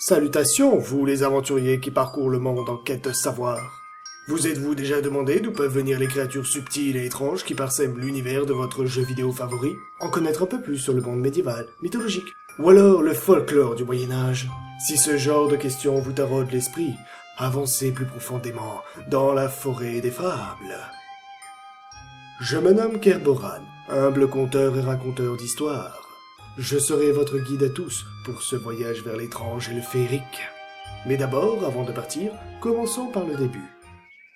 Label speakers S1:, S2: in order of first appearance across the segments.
S1: Salutations, vous les aventuriers qui parcourent le monde en quête de savoir. Vous êtes-vous déjà demandé d'où peuvent venir les créatures subtiles et étranges qui parsèment l'univers de votre jeu vidéo favori? En connaître un peu plus sur le monde médiéval, mythologique, ou alors le folklore du Moyen-Âge? Si ce genre de questions vous taraude l'esprit, avancez plus profondément dans la forêt des fables. Je me nomme Kerboran, humble conteur et raconteur d'histoires. Je serai votre guide à tous pour ce voyage vers l'étrange et le féerique. Mais d'abord, avant de partir, commençons par le début.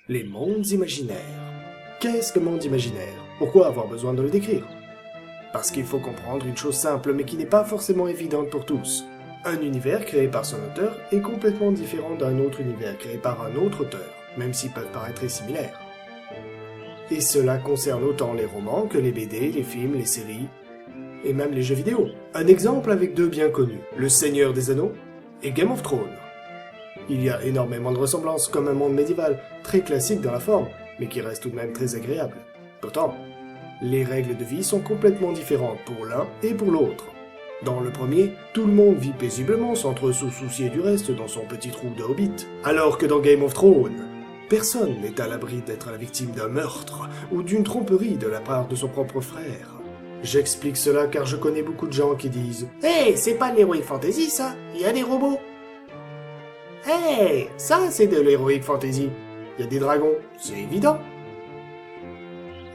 S1: Les mondes imaginaires. Qu'est-ce que monde imaginaire? Pourquoi avoir besoin de le décrire? Parce qu'il faut comprendre une chose simple mais qui n'est pas forcément évidente pour tous. Un univers créé par son auteur est complètement différent d'un autre univers créé par un autre auteur, même s'ils peuvent paraître très similaires. Et cela concerne autant les romans que les BD, les films, les séries, et même les jeux vidéo. Un exemple avec deux bien connus, Le Seigneur des Anneaux et Game of Thrones. Il y a énormément de ressemblances comme un monde médiéval, très classique dans la forme, mais qui reste tout de même très agréable. Pourtant, les règles de vie sont complètement différentes pour l'un et pour l'autre. Dans le premier, tout le monde vit paisiblement sans trop se soucier du reste dans son petit trou de hobbit, alors que dans Game of Thrones, personne n'est à l'abri d'être la victime d'un meurtre ou d'une tromperie de la part de son propre frère. J'explique cela car je connais beaucoup de gens qui disent « Hey, c'est pas l'Heroic Fantasy ça, il y a des robots !» « Hey, ça c'est de l'Heroic Fantasy, il y a des dragons, c'est évident !»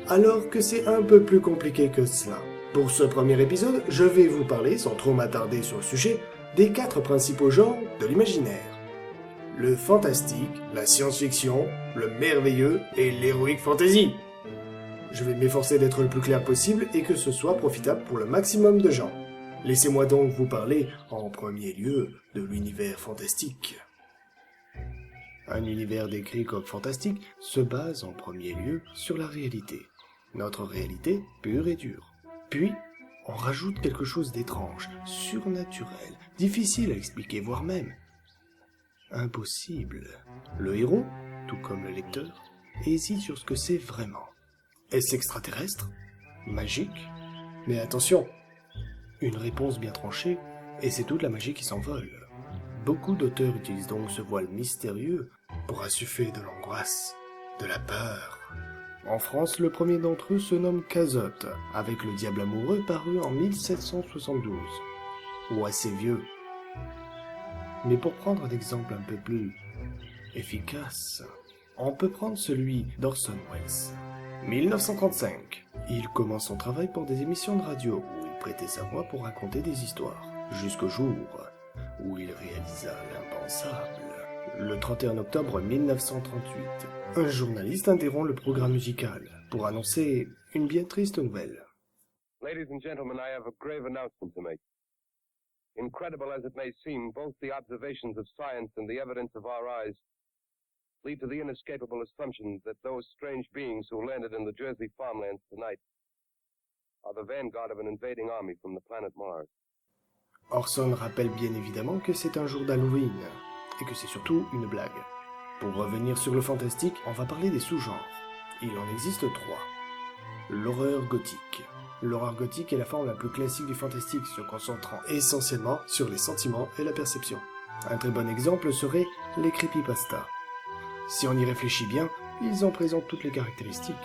S1: Alors que c'est un peu plus compliqué que cela. Pour ce premier épisode, je vais vous parler, sans trop m'attarder sur le sujet, des 4 principaux genres de l'imaginaire. Le fantastique, la science-fiction, le merveilleux et l'Heroic Fantasy. Je vais m'efforcer d'être le plus clair possible et que ce soit profitable pour le maximum de gens. Laissez-moi donc vous parler, en premier lieu, de l'univers fantastique. Un univers décrit comme fantastique se base en premier lieu sur la réalité. Notre réalité pure et dure. Puis, on rajoute quelque chose d'étrange, surnaturel, difficile à expliquer, voire même impossible. Le héros, tout comme le lecteur, hésite sur ce que c'est vraiment. Est-ce extraterrestre? Magique? Mais attention, une réponse bien tranchée, et c'est toute la magie qui s'envole. Beaucoup d'auteurs utilisent donc ce voile mystérieux pour assuffer de l'angoisse, de la peur. En France, le premier d'entre eux se nomme Cazotte, avec le diable amoureux paru en 1772, ou assez vieux. Mais pour prendre un exemple un peu plus efficace, on peut prendre celui d'Orson Welles. 1935, il commence son travail pour des émissions de radio où il prêtait sa voix pour raconter des histoires, jusqu'au jour où il réalisa l'impensable. Le 31 octobre 1938, un journaliste interrompt le programme musical pour annoncer une bien triste nouvelle.
S2: Ladies and gentlemen, I have a grave announcement to make. Incredible as it may seem, both the observations of science and the evidence of our eyes lead to the inescapable assumption that those strange beings who landed in the Jersey farmlands tonight are the vanguard of an invading army from the planet Mars.
S1: Orson rappelle bien évidemment que c'est un jour d'Halloween, et que c'est surtout une blague. Pour revenir sur le fantastique, on va parler des sous-genres. Il en existe 3. L'horreur gothique. L'horreur gothique est la forme la plus classique du fantastique, se concentrant essentiellement sur les sentiments et la perception. Un très bon exemple serait les creepypasta. Si on y réfléchit bien, ils en présentent toutes les caractéristiques.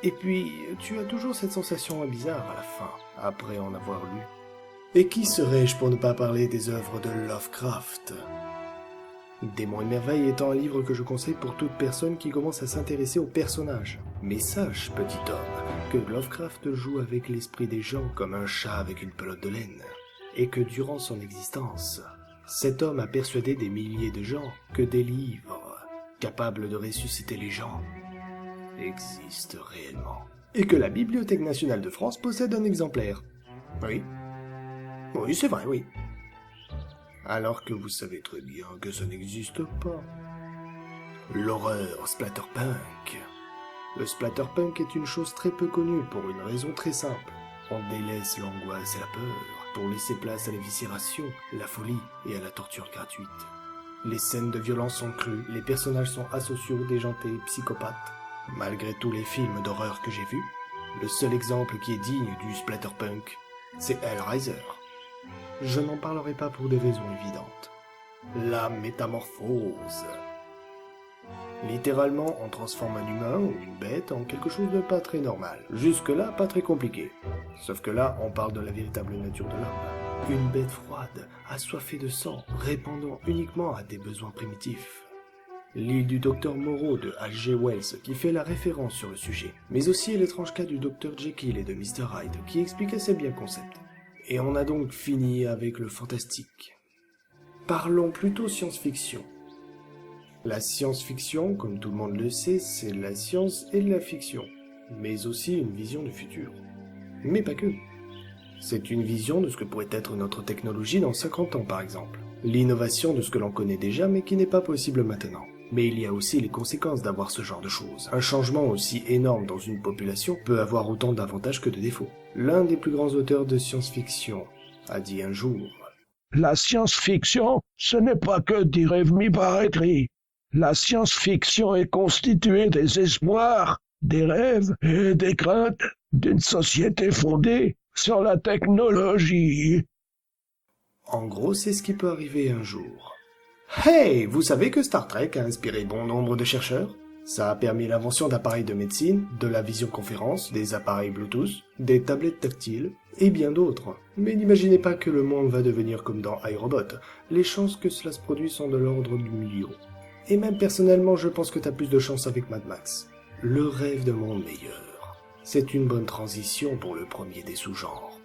S1: Et puis, tu as toujours cette sensation bizarre à la fin, après en avoir lu. Et qui serais-je pour ne pas parler des œuvres de Lovecraft? Démons et merveilles étant un livre que je conseille pour toute personne qui commence à s'intéresser aux personnages. Mais sache, petit homme, que Lovecraft joue avec l'esprit des gens comme un chat avec une pelote de laine. Et que durant son existence, cet homme a persuadé des milliers de gens que des livres capables de ressusciter les gens existent réellement. Et que la Bibliothèque nationale de France possède un exemplaire. Oui. Oui, c'est vrai, oui. Alors que vous savez très bien que ça n'existe pas. L'horreur splatterpunk. Le splatterpunk est une chose très peu connue pour une raison très simple. On délaisse l'angoisse et la peur pour laisser place à l'éviscération, la folie et à la torture gratuite. Les scènes de violence sont crues, les personnages sont asociaux, déjantés, psychopathes. Malgré tous les films d'horreur que j'ai vus, le seul exemple qui est digne du splatterpunk, c'est Hellraiser. Je n'en parlerai pas pour des raisons évidentes. La métamorphose. Littéralement, on transforme un humain ou une bête en quelque chose de pas très normal. Jusque-là, pas très compliqué. Sauf que là, on parle de la véritable nature de l'homme. Une bête froide, assoiffée de sang, répondant uniquement à des besoins primitifs. L'île du docteur Moreau de H.G. Wells qui fait la référence sur le sujet, mais aussi l'étrange cas du docteur Jekyll et de Mr. Hyde qui explique assez bien le concept. Et on a donc fini avec le fantastique. Parlons plutôt science-fiction. La science-fiction, comme tout le monde le sait, c'est de la science et de la fiction, mais aussi une vision du futur. Mais pas que. C'est une vision de ce que pourrait être notre technologie dans 50 ans par exemple. L'innovation de ce que l'on connaît déjà mais qui n'est pas possible maintenant. Mais il y a aussi les conséquences d'avoir ce genre de choses. Un changement aussi énorme dans une population peut avoir autant d'avantages que de défauts. L'un des plus grands auteurs de science-fiction a dit un jour:
S3: La science-fiction, ce n'est pas que des rêves mis par écrit. La science-fiction est constituée des espoirs, des rêves et des craintes d'une société fondée sur la technologie.
S1: En gros, c'est ce qui peut arriver un jour. Hey, vous savez que Star Trek a inspiré bon nombre de chercheurs? Ça a permis l'invention d'appareils de médecine, de la visioconférence, des appareils Bluetooth, des tablettes tactiles, et bien d'autres. Mais n'imaginez pas que le monde va devenir comme dans iRobot. Les chances que cela se produise sont de l'ordre du million. Et même personnellement, je pense que t'as plus de chance avec Mad Max. Le rêve de monde meilleur. C'est une bonne transition pour le premier des sous-genres.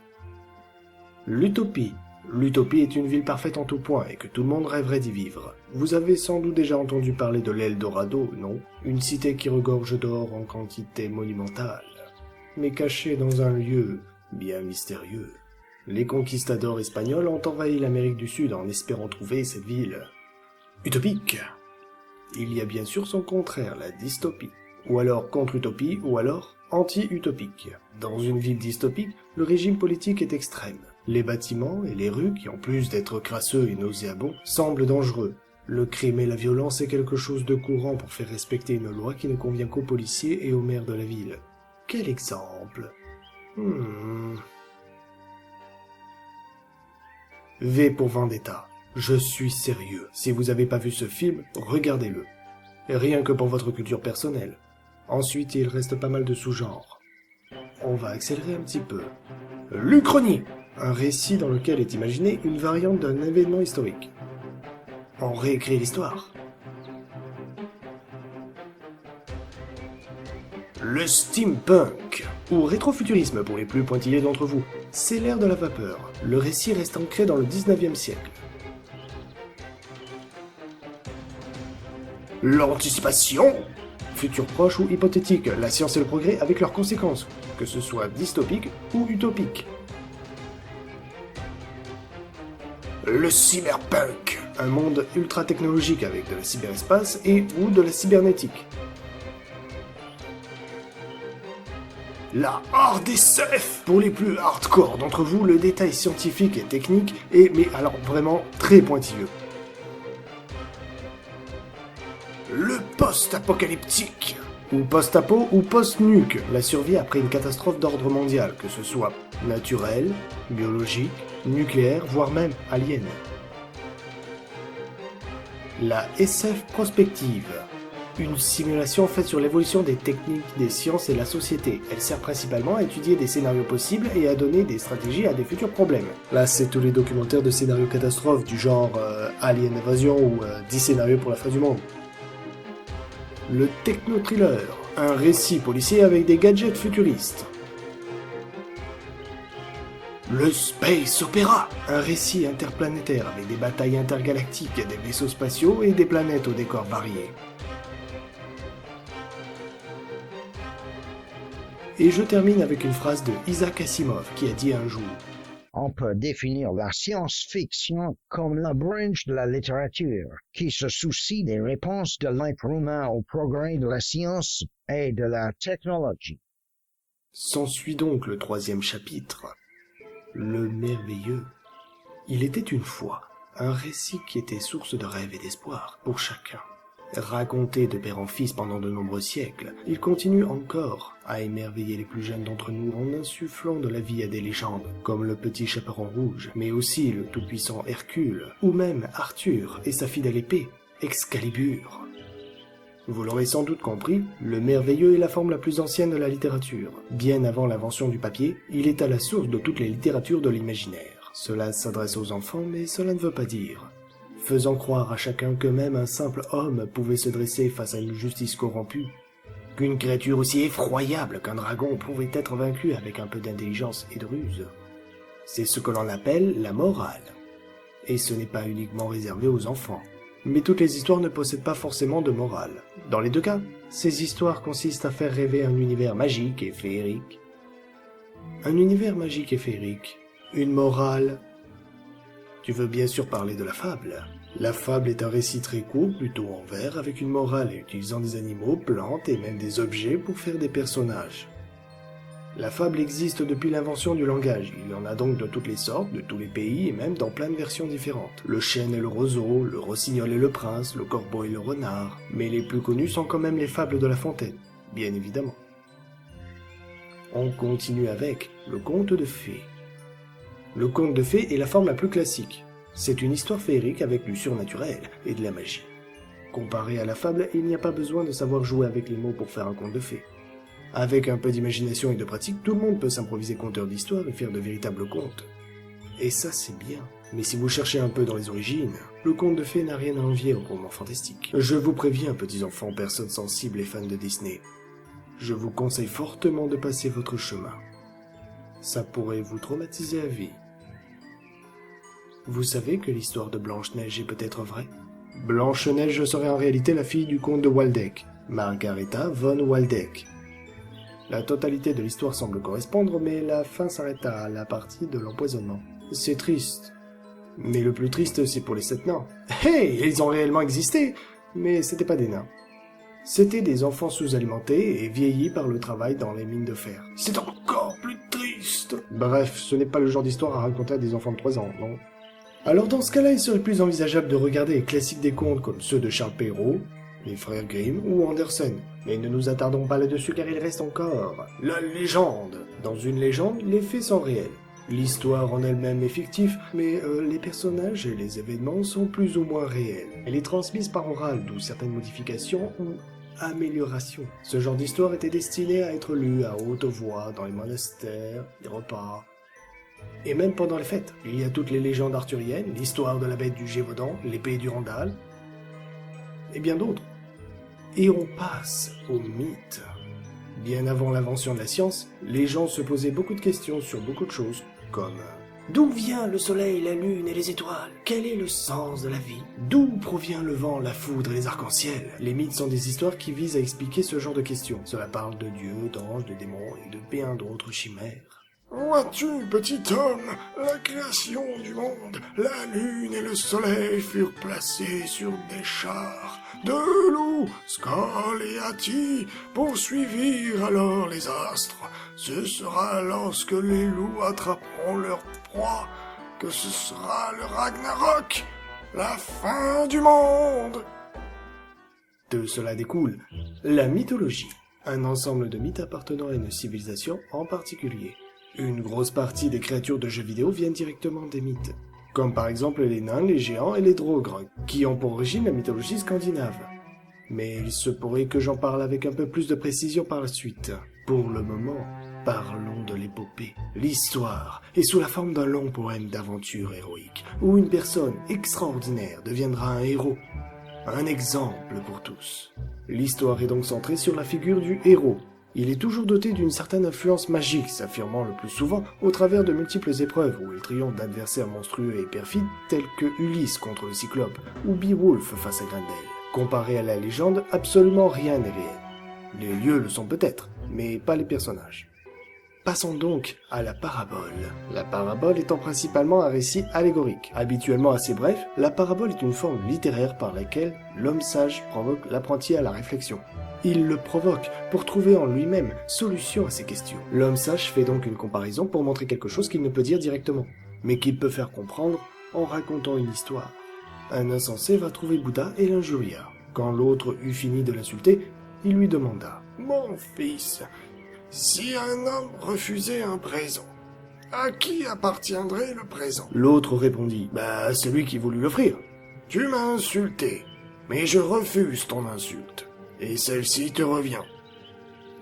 S1: L'utopie. L'utopie est une ville parfaite en tout point et que tout le monde rêverait d'y vivre. Vous avez sans doute déjà entendu parler de l'Eldorado, non? Une cité qui regorge d'or en quantité monumentale, mais cachée dans un lieu bien mystérieux. Les conquistadors espagnols ont envahi l'Amérique du Sud en espérant trouver cette ville utopique. Il y a bien sûr son contraire, la dystopie, ou alors contre-utopie, ou alors anti-utopique. Dans une ville dystopique, le régime politique est extrême. Les bâtiments et les rues, qui en plus d'être crasseux et nauséabonds, semblent dangereux. Le crime et la violence est quelque chose de courant pour faire respecter une loi qui ne convient qu'aux policiers et au maire de la ville. Quel exemple? V pour Vendetta. Je suis sérieux. Si vous n'avez pas vu ce film, regardez-le. Rien que pour votre culture personnelle. Ensuite, il reste pas mal de sous-genres. On va accélérer un petit peu. L'Uchronie, un récit dans lequel est imaginée une variante d'un événement historique. On réécrit l'histoire. Le steampunk, ou rétrofuturisme pour les plus pointillés d'entre vous, c'est l'ère de la vapeur. Le récit reste ancré dans le 19e siècle. L'anticipation, futur proche ou hypothétique, la science et le progrès avec leurs conséquences, que ce soit dystopique ou utopique. Le cyberpunk, un monde ultra technologique avec de la cyberespace et ou de la cybernétique. La horde SF, pour les plus hardcore d'entre vous, le détail scientifique et technique est, mais alors vraiment très pointilleux. Le post-apocalyptique, ou post-apo ou post-nuke, la survie après une catastrophe d'ordre mondial, que ce soit naturelle, biologique, nucléaire, voire même alien. La SF prospective, une simulation faite sur l'évolution des techniques, des sciences et de la société. Elle sert principalement à étudier des scénarios possibles et à donner des stratégies à des futurs problèmes. Là, c'est tous les documentaires de scénarios catastrophes du genre Alien Invasion ou 10 scénarios pour la fin du monde. Le techno-thriller, un récit policier avec des gadgets futuristes. Le space opéra, un récit interplanétaire avec des batailles intergalactiques, des vaisseaux spatiaux et des planètes aux décors variés. Et je termine avec une phrase de Isaac Asimov qui a dit un jour:
S4: On peut définir la science-fiction comme la branche de la littérature qui se soucie des réponses de l'être humain au progrès de la science et de la technologie.
S1: S'ensuit donc le 3e chapitre, le merveilleux. Il était une fois un récit qui était source de rêve et d'espoir pour chacun. Raconté de père en fils pendant de nombreux siècles, il continue encore à émerveiller les plus jeunes d'entre nous en insufflant de la vie à des légendes, comme le petit chaperon rouge, mais aussi le tout-puissant Hercule, ou même Arthur et sa fidèle épée, Excalibur. Vous l'aurez sans doute compris, le merveilleux est la forme la plus ancienne de la littérature. Bien avant l'invention du papier, il est à la source de toutes les littératures de l'imaginaire. Cela s'adresse aux enfants, mais cela ne veut pas dire faisant croire à chacun que même un simple homme pouvait se dresser face à une justice corrompue, qu'une créature aussi effroyable qu'un dragon pouvait être vaincue avec un peu d'intelligence et de ruse. C'est ce que l'on appelle la morale. Et ce n'est pas uniquement réservé aux enfants. Mais toutes les histoires ne possèdent pas forcément de morale. Dans les deux cas, ces histoires consistent à faire rêver un univers magique et féerique. Un univers magique et féerique. Une morale. Tu veux bien sûr parler de la fable. La fable est un récit très court, plutôt en vers, avec une morale et utilisant des animaux, plantes et même des objets pour faire des personnages. La fable existe depuis l'invention du langage, il y en a donc de toutes les sortes, de tous les pays et même dans plein de versions différentes. Le chêne et le roseau, le rossignol et le prince, le corbeau et le renard, mais les plus connus sont quand même les fables de La Fontaine, bien évidemment. On continue avec le conte de fées. Le conte de fées est la forme la plus classique. C'est une histoire féerique avec du surnaturel et de la magie. Comparé à la fable, il n'y a pas besoin de savoir jouer avec les mots pour faire un conte de fées. Avec un peu d'imagination et de pratique, tout le monde peut s'improviser conteur d'histoire et faire de véritables contes. Et ça, c'est bien. Mais si vous cherchez un peu dans les origines, le conte de fées n'a rien à envier au roman fantastique. Je vous préviens, petits enfants, personnes sensibles et fans de Disney. Je vous conseille fortement de passer votre chemin. Ça pourrait vous traumatiser à vie. Vous savez que l'histoire de Blanche-Neige est peut-être vraie? Blanche-Neige serait en réalité la fille du comte de Waldeck, Margaretha von Waldeck. La totalité de l'histoire semble correspondre, mais la fin s'arrête à la partie de l'empoisonnement. C'est triste. Mais le plus triste, c'est pour les 7 nains. Hey, ils ont réellement existé! Mais c'était pas des nains. C'étaient des enfants sous-alimentés et vieillis par le travail dans les mines de fer. C'est encore plus triste! Bref, ce n'est pas le genre d'histoire à raconter à des enfants de 3 ans, non? Alors dans ce cas-là, il serait plus envisageable de regarder les classiques des contes comme ceux de Charles Perrault, les frères Grimm ou Andersen. Mais ne nous attardons pas là-dessus car il reste encore la légende. Dans une légende, les faits sont réels. L'histoire en elle-même est fictive, mais les personnages et les événements sont plus ou moins réels. Elle est transmise par oral, d'où certaines modifications ou améliorations. Ce genre d'histoire était destiné à être lu à haute voix dans les monastères, les repas, et même pendant les fêtes. Il y a toutes les légendes arthuriennes, l'histoire de la bête du Gévaudan, l'épée du Randall, et bien d'autres. Et on passe aux mythes. Bien avant l'invention de la science, les gens se posaient beaucoup de questions sur beaucoup de choses, comme d'où vient le soleil, la lune et les étoiles? Quel est le sens de la vie? D'où provient le vent, la foudre et les arcs-en-ciel? Les mythes sont des histoires qui visent à expliquer ce genre de questions. Cela parle de dieux, d'anges, de démons et de bien d'autres chimères.
S5: Vois-tu, petit homme, la création du monde, la lune et le soleil furent placés sur des chars. De loups, Skoll et Hati poursuivirent alors les astres. Ce sera lorsque les loups attraperont leur proie que ce sera le Ragnarok, la fin du monde.
S1: De cela découle la mythologie, un ensemble de mythes appartenant à une civilisation en particulier. Une grosse partie des créatures de jeux vidéo viennent directement des mythes, comme par exemple les nains, les géants et les drogres, qui ont pour origine la mythologie scandinave. Mais il se pourrait que j'en parle avec un peu plus de précision par la suite. Pour le moment, parlons de l'épopée. L'histoire est sous la forme d'un long poème d'aventure héroïque, où une personne extraordinaire deviendra un héros. Un exemple pour tous. L'histoire est donc centrée sur la figure du héros. Il est toujours doté d'une certaine influence magique, s'affirmant le plus souvent au travers de multiples épreuves où il triomphe d'adversaires monstrueux et perfides tels que Ulysse contre le Cyclope ou Beowulf face à Grendel. Comparé à la légende, absolument rien n'est réel. Les lieux le sont peut-être, mais pas les personnages. Passons donc à la parabole. La parabole étant principalement un récit allégorique. Habituellement assez bref, la parabole est une forme littéraire par laquelle l'homme sage provoque l'apprenti à la réflexion. Il le provoque pour trouver en lui-même solution à ses questions. L'homme sage fait donc une comparaison pour montrer quelque chose qu'il ne peut dire directement, mais qu'il peut faire comprendre en racontant une histoire. Un insensé va trouver Bouddha et l'injuria. Quand l'autre eut fini de l'insulter, il lui demanda.
S5: Mon fils, si un homme refusait un présent, à qui appartiendrait le présent?
S1: L'autre répondit, à celui qui voulut l'offrir.
S5: Tu m'as insulté, mais je refuse ton insulte, et celle-ci te revient.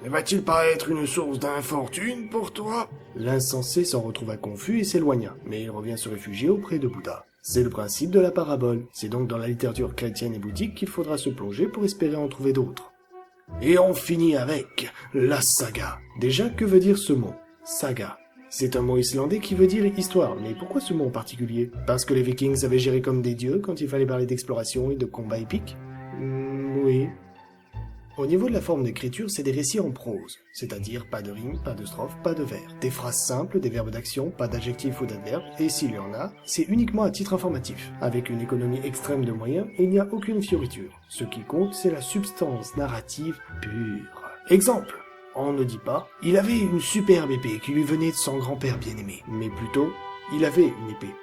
S5: Ne va-t-il pas être une source d'infortune pour toi?
S1: L'insensé s'en retrouva confus et s'éloigna, mais il revient se réfugier auprès de Bouddha. C'est le principe de la parabole. C'est donc dans la littérature chrétienne et bouddhique qu'il faudra se plonger pour espérer en trouver d'autres. Et on finit avec la saga. Déjà, que veut dire ce mot? Saga. C'est un mot islandais qui veut dire histoire, mais pourquoi ce mot en particulier? Parce que les Vikings savaient gérer comme des dieux quand il fallait parler d'exploration et de combats épiques? Oui. Au niveau de la forme d'écriture, c'est des récits en prose, c'est-à-dire pas de rimes, pas de strophes, pas de vers, des phrases simples, des verbes d'action, pas d'adjectifs ou d'adverbes, et s'il y en a, c'est uniquement à titre informatif. Avec une économie extrême de moyens, il n'y a aucune fioriture. Ce qui compte, c'est la substance narrative pure. Exemple, on ne dit pas « il avait une superbe épée qui lui venait de son grand-père bien-aimé », mais plutôt « il avait une épée.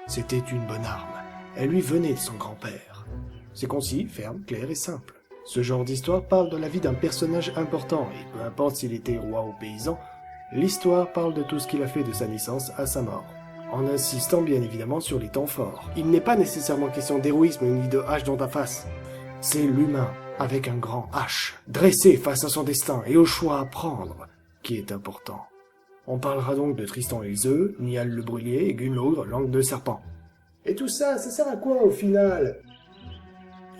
S1: C'était une bonne arme. Elle lui venait de son grand-père. » C'est concis, ferme, clair et simple. Ce genre d'histoire parle de la vie d'un personnage important, et peu importe s'il était roi ou paysan, l'histoire parle de tout ce qu'il a fait de sa naissance à sa mort, en insistant bien évidemment sur les temps forts. Il n'est pas nécessairement question d'héroïsme ni de hache dans ta face. C'est l'humain, avec un grand H, dressé face à son destin et au choix à prendre, qui est important. On parlera donc de Tristan et Iseult, Niall le Brûlier et Gunnlod, langue de serpent. Et tout ça, ça sert à quoi au final ?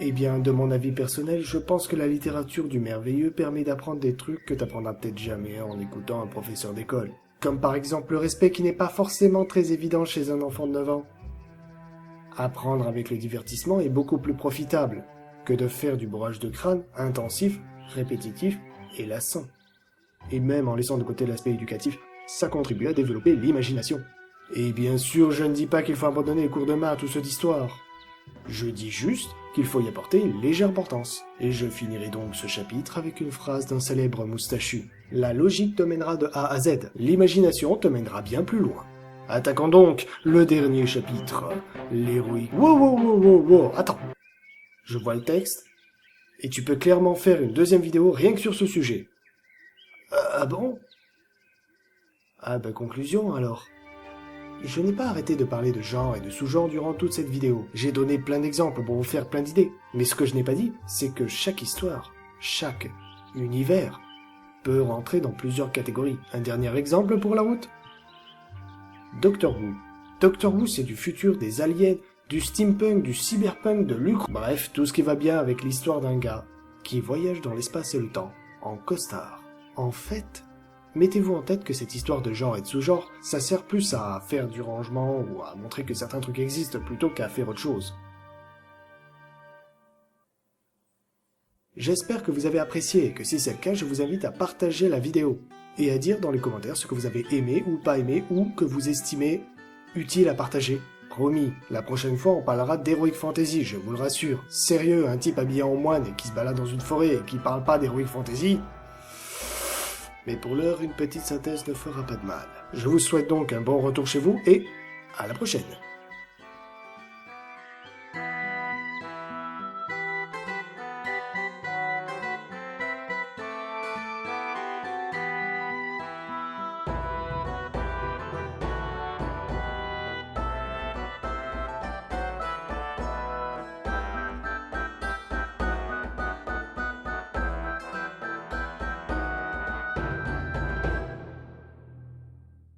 S1: Eh bien, de mon avis personnel, je pense que la littérature du merveilleux permet d'apprendre des trucs que t'apprendras peut-être jamais en écoutant un professeur d'école. Comme par exemple le respect qui n'est pas forcément très évident chez un enfant de 9 ans. Apprendre avec le divertissement est beaucoup plus profitable que de faire du bourrage de crâne intensif, répétitif et lassant. Et même en laissant de côté l'aspect éducatif, ça contribue à développer l'imagination. Et bien sûr, je ne dis pas qu'il faut abandonner les cours de maths ou ceux d'histoire. Je dis juste qu'il faut y apporter une légère importance. Et je finirai donc ce chapitre avec une phrase d'un célèbre moustachu. La logique te mènera de A à Z. L'imagination te mènera bien plus loin. Attaquons donc le dernier chapitre. L'héroïque. Wow, attends. Je vois le texte. Et tu peux clairement faire une deuxième vidéo rien que sur ce sujet. Ah bon? Ah bah conclusion alors. Je n'ai pas arrêté de parler de genre et de sous-genre durant toute cette vidéo. J'ai donné plein d'exemples pour vous faire plein d'idées. Mais ce que je n'ai pas dit, c'est que chaque histoire, chaque univers, peut rentrer dans plusieurs catégories. Un dernier exemple pour la route? Doctor Who. Doctor Who, c'est du futur, des aliens, du steampunk, du cyberpunk, de l'Ukraine. Bref, tout ce qui va bien avec l'histoire d'un gars qui voyage dans l'espace et le temps, en costard. En fait, mettez-vous en tête que cette histoire de genre et de sous-genre, ça sert plus à faire du rangement ou à montrer que certains trucs existent plutôt qu'à faire autre chose. J'espère que vous avez apprécié et que si c'est le cas, je vous invite à partager la vidéo et à dire dans les commentaires ce que vous avez aimé ou pas aimé ou que vous estimez utile à partager. Promis, la prochaine fois on parlera d'Heroic Fantasy, je vous le rassure. Sérieux, un type habillé en moine et qui se balade dans une forêt et qui parle pas d'Heroic Fantasy? Mais pour l'heure, une petite synthèse ne fera pas de mal. Je vous souhaite donc un bon retour chez vous et à la prochaine.